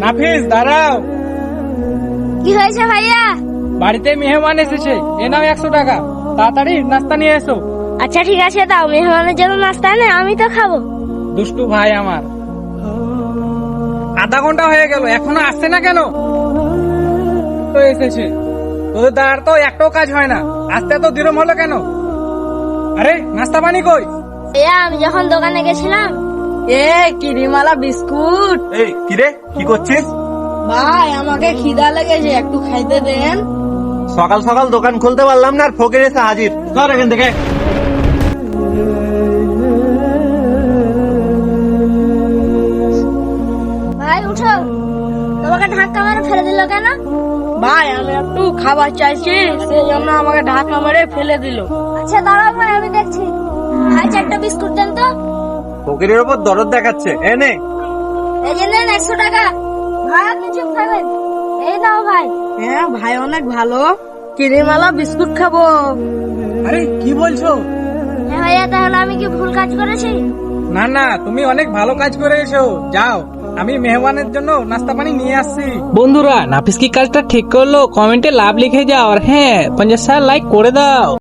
নাফিস দাঁড়াও। কি হয়েছে ভাইয়া? বাড়িতে মেহমান এসেছে, এ নাও 100 টাকা, তাড়াতাড়ি নাস্তা নিয়ে এসো। আচ্ছা ঠিক আছে, দাও। মেহমানের জন্য নাস্তা এনে আমি তো খাবো। দুষ্টু ভাই আমার, আধা ঘন্টা হয়ে গেল এখনো আসছে না কেন? তো এসেছে, তোদের দ্বারা তো একটাও কাজ হয় না, আসতে তো দিরম হলো কেন? আরে নাস্তা পানি কই? ভাইয়া আমি যখন দোকানে গেছিলাম। কিরিমালা বিস্কুট। এই কিরে, কি করছিস? ভাই আমাকে খিদা লেগেছে, একটু খাইতে দেন। সকাল সকাল দোকান খুলতে পারলাম না আর ফকির এসে হাজির। ধর এখান থেকে। ভাই উঠো, তোমাকে ধাক্কা মেরে ফেলে দিল কেন? ভাই আমি একটু খাবার চাইছি, সেই জন্য আমাকে ঢাকা মেরে ফেলে দিল। আচ্ছা দাঁড়াও ভাই, আমি দেখছি। ভাই 4টা বিস্কুট দেন তো। ফকিরের উপর দরদ দেখাচ্ছে, এনে। এই যে নেন 100 টাকা। ভাই আপনি চুপ থাকবেন। এই নাও ভাই। হ্যাঁ ভাই অনেক ভালো, কিরিমালা বিস্কুট খাবো। আরে কি বলছো? হ্যাঁ ভাইয়া, তাহলে আমি কি ভুল কাজ করেছি? না না, তুমি অনেক ভালো কাজ করে এসো। যাও, আমি মেহমানের জন্য নাস্তা পানি নিয়ে আসছি। বন্ধুরা, নাফিস কি কাজটা ঠিক করলো? কমেন্টে লাভ লিখে যাও, আর হ্যাঁ 50 লাইক করে দাও।